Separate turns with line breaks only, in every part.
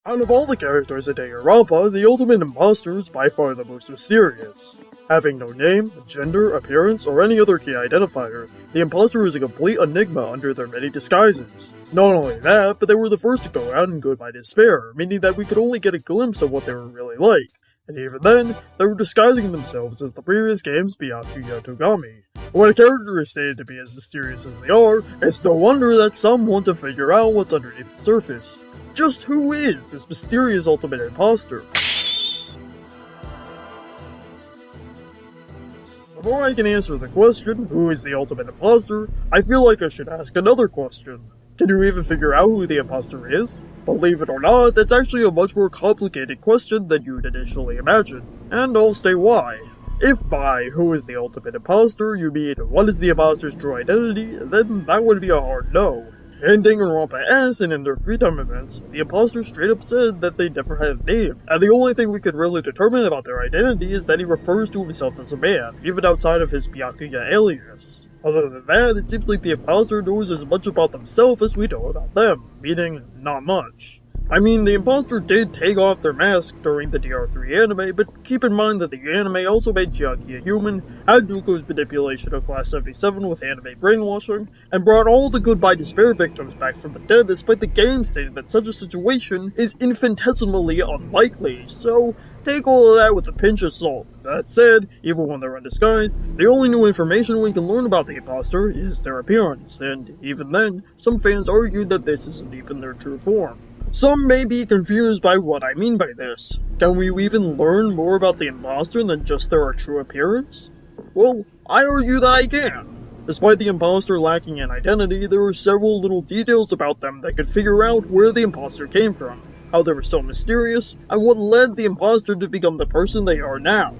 Out of all the characters in Danganronpa, the ultimate imposter is by far the most mysterious. Having no name, gender, appearance, or any other key identifier, the imposter is a complete enigma under their many disguises. Not only that, but they were the first to go out in Goodbye Despair, meaning that we could only get a glimpse of what they were really like. And even then, they were disguising themselves as the previous game's Byakuya Togami. When a character is stated to be as mysterious as they are, it's no wonder that some want to figure out what's underneath the surface. Just who is this mysterious ultimate imposter? Before I can answer the question, who is the ultimate imposter, I feel like I should ask another question. Can you even figure out who the imposter is? Believe it or not, that's actually a much more complicated question than you'd initially imagine, and I'll state why. If by who is the ultimate imposter you mean what is the imposter's true identity, then that would be a hard no. In Danganronpa S and in their free time events, the imposter straight up said that they never had a name, and the only thing we could really determine about their identity is that he refers to himself as a man, even outside of his Byakuya alias. Other than that, it seems like the imposter knows as much about themselves as we know about them, meaning not much. I mean, the imposter did take off their mask during the DR3 anime, but keep in mind that the anime also made Chiaki a human, had Zuko's manipulation of Class 77 with anime brainwashing, and brought all the Goodbye Despair victims back from the dead despite the game stating that such a situation is infinitesimally unlikely, so take all of that with a pinch of salt. That said, even when they're undisguised, the only new information we can learn about the imposter is their appearance, and even then, some fans argued that this isn't even their true form. Some may be confused by what I mean by this. Can we even learn more about the imposter than just their true appearance? Well, I argue that I can. Despite the imposter lacking an identity, there are several little details about them that could figure out where the imposter came from, how they were so mysterious, and what led the imposter to become the person they are now.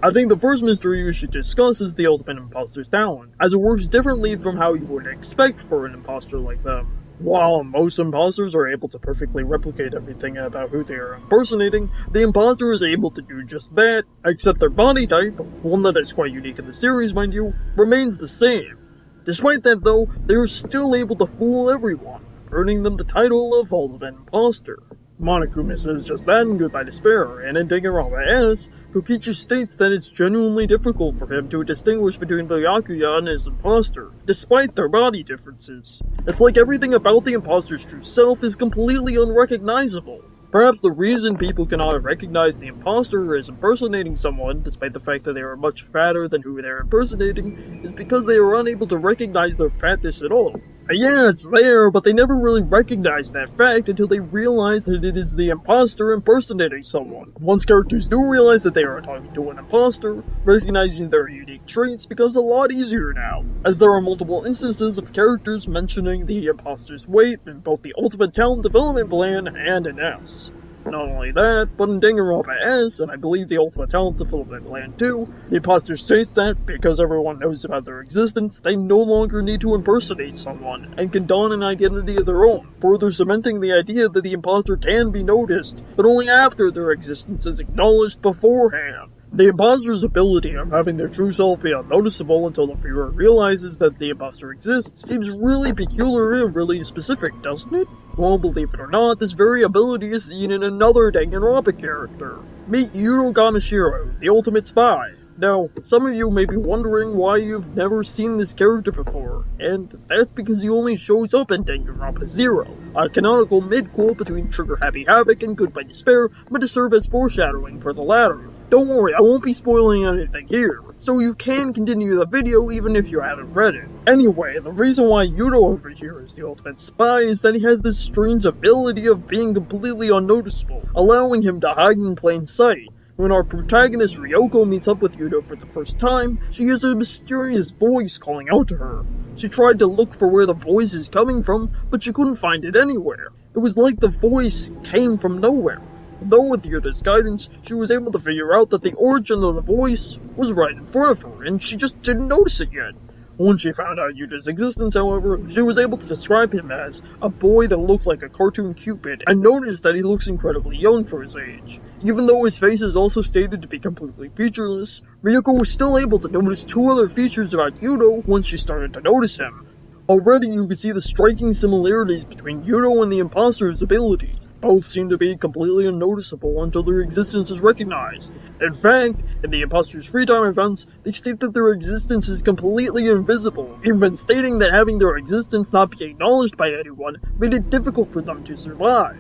I think the first mystery we should discuss is the ultimate imposter's talent, as it works differently from how you would expect for an imposter like them. While most imposters are able to perfectly replicate everything about who they are impersonating, the imposter is able to do just that, except their body type, one that is quite unique in the series mind you, remains the same. Despite that though, they are still able to fool everyone, earning them the title of Ultimate Imposter. Monokuma says just that in Goodbye Despair, and in Danganronpa S, Kokichi states that it's genuinely difficult for him to distinguish between Byakuya and his imposter, despite their body differences. It's like everything about the imposter's true self is completely unrecognizable. Perhaps the reason people cannot recognize the imposter as impersonating someone, despite the fact that they are much fatter than who they are impersonating, is because they are unable to recognize their fatness at all. Yeah, it's there, but they never really recognize that fact until they realize that it is the imposter impersonating someone. Once characters do realize that they are talking to an imposter, recognizing their unique traits becomes a lot easier now, as there are multiple instances of characters mentioning the imposter's weight in both the Ultimate Talent Development Plan and in S. Not only that, but in Danganronpa S, and I believe the Ultimate Talent Development Plan too, the imposter states that, because everyone knows about their existence, they no longer need to impersonate someone, and can don an identity of their own, further cementing the idea that the imposter can be noticed, but only after their existence is acknowledged beforehand. The imposter's ability of having their true self be unnoticeable until the viewer realizes that the imposter exists seems really peculiar and really specific, doesn't it? Well, believe it or not, this very ability is seen in another Danganronpa character. Meet Yudo Gamashiro, the ultimate spy. Now, some of you may be wondering why you've never seen this character before, and that's because he only shows up in Danganronpa 0, a canonical mid-quote between Trigger Happy Havoc and Goodbye Despair, meant to serve as foreshadowing for the latter. Don't worry, I won't be spoiling anything here, so you can continue the video even if you haven't read it. Anyway, the reason why Yudo over here is the ultimate spy is that he has this strange ability of being completely unnoticeable, allowing him to hide in plain sight. When our protagonist Ryoko meets up with Yudo for the first time, she hears a mysterious voice calling out to her. She tried to look for where the voice is coming from, but she couldn't find it anywhere. It was like the voice came from nowhere. Though with Yudo's guidance, she was able to figure out that the origin of the voice was right in front of her, and she just didn't notice it yet. Once she found out Yudo's existence, however, she was able to describe him as a boy that looked like a cartoon Cupid, and noticed that he looks incredibly young for his age. Even though his face is also stated to be completely featureless, Ryoko was still able to notice two other features about Yudo once she started to notice him. Already you could see the striking similarities between Yudo and the imposter's abilities. Both seem to be completely unnoticeable until their existence is recognized. In fact, in the imposter's free time events, they state that their existence is completely invisible, even stating that having their existence not be acknowledged by anyone made it difficult for them to survive.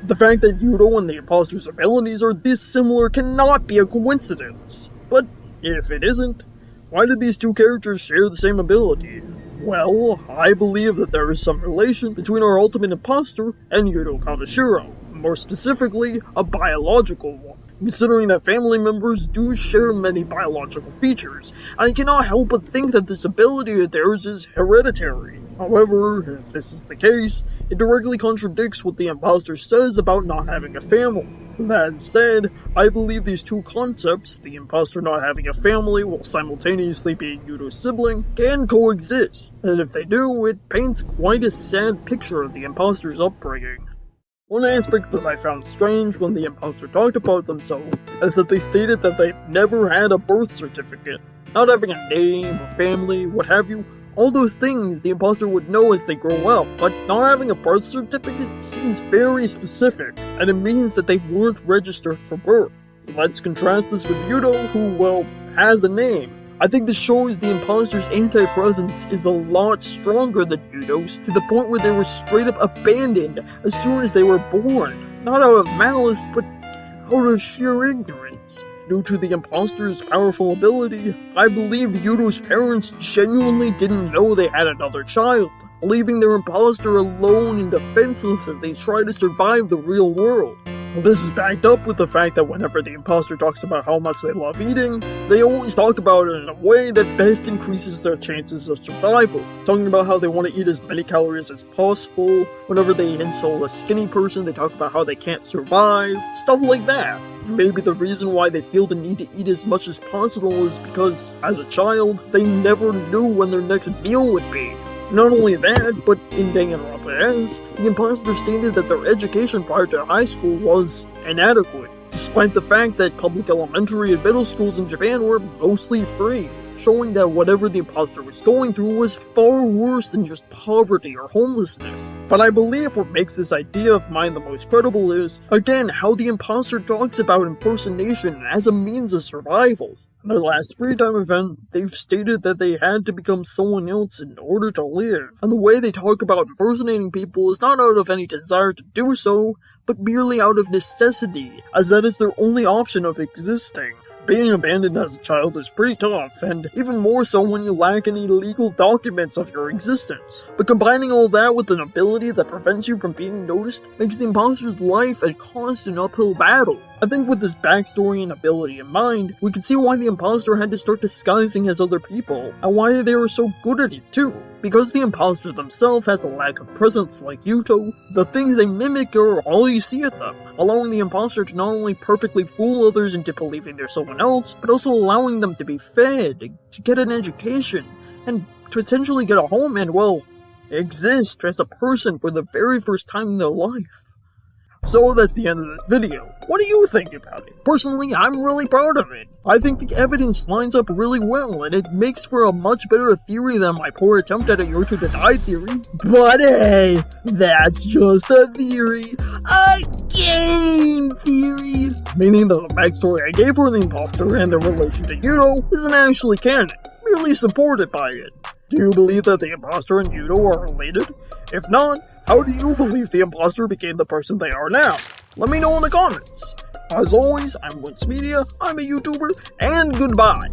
The fact that Yuto and the imposter's abilities are this similar cannot be a coincidence. But if it isn't, why did these two characters share the same ability? Well, I believe that there is some relation between our ultimate imposter and Yuto Kaneshiro, more specifically, a biological one, considering that family members do share many biological features, and I cannot help but think that this ability of theirs is hereditary. However, if this is the case, it directly contradicts what the imposter says about not having a family. That said, I believe these two concepts, the imposter not having a family while simultaneously being Yuto's sibling, can coexist, and if they do, it paints quite a sad picture of the imposter's upbringing. One aspect that I found strange when the imposter talked about themselves is that they stated that they've never had a birth certificate. Not having a name, a family, what have you, all those things the imposter would know as they grow up, but not having a birth certificate seems very specific, and it means that they weren't registered for birth. Let's contrast this with Yuto, who, well, has a name. I think this shows the imposter's anti-presence is a lot stronger than Yuto's, to the point where they were straight up abandoned as soon as they were born. Not out of malice, but out of sheer ignorance. Due to the imposter's powerful ability, I believe Yuto's parents genuinely didn't know they had another child, leaving their imposter alone and defenseless as they try to survive the real world. This is backed up with the fact that whenever the imposter talks about how much they love eating, they always talk about it in a way that best increases their chances of survival. Talking about how they want to eat as many calories as possible. Whenever they insult a skinny person, they talk about how they can't survive. Stuff like that. Maybe the reason why they feel the need to eat as much as possible is because, as a child, they never knew when their next meal would be. Not only that, but in Danganronpa, the imposter stated that their education prior to high school was inadequate, despite the fact that public elementary and middle schools in Japan were mostly free, showing that whatever the imposter was going through was far worse than just poverty or homelessness. But I believe what makes this idea of mine the most credible is, again, how the imposter talks about impersonation as a means of survival. In their last free time event, they've stated that they had to become someone else in order to live, and the way they talk about impersonating people is not out of any desire to do so, but merely out of necessity, as that is their only option of existing. Being abandoned as a child is pretty tough, and even more so when you lack any legal documents of your existence. But combining all that with an ability that prevents you from being noticed makes the imposter's life a constant uphill battle. I think with this backstory and ability in mind, we can see why the imposter had to start disguising as other people, and why they were so good at it too. Because the imposter themselves has a lack of presence like Yuto, the things they mimic are all you see of them, allowing the imposter to not only perfectly fool others into believing they're someone else, but also allowing them to be fed, to get an education, and to potentially get a home and, well, exist as a person for the very first time in their life. So that's the end of this video. What do you think about it? Personally, I'm really proud of it. I think the evidence lines up really well, and it makes for a much better theory than my poor attempt at a you're to deny theory. But hey, that's just a theory. A game theory! Meaning that the backstory I gave for the imposter and their relation to Yuto isn't actually canon, merely supported by it. Do you believe that the imposter and Yuto are related? If not, how do you believe the imposter became the person they are now? Let me know in the comments. As always, I'm Lynx Media, I'm a YouTuber, and goodbye.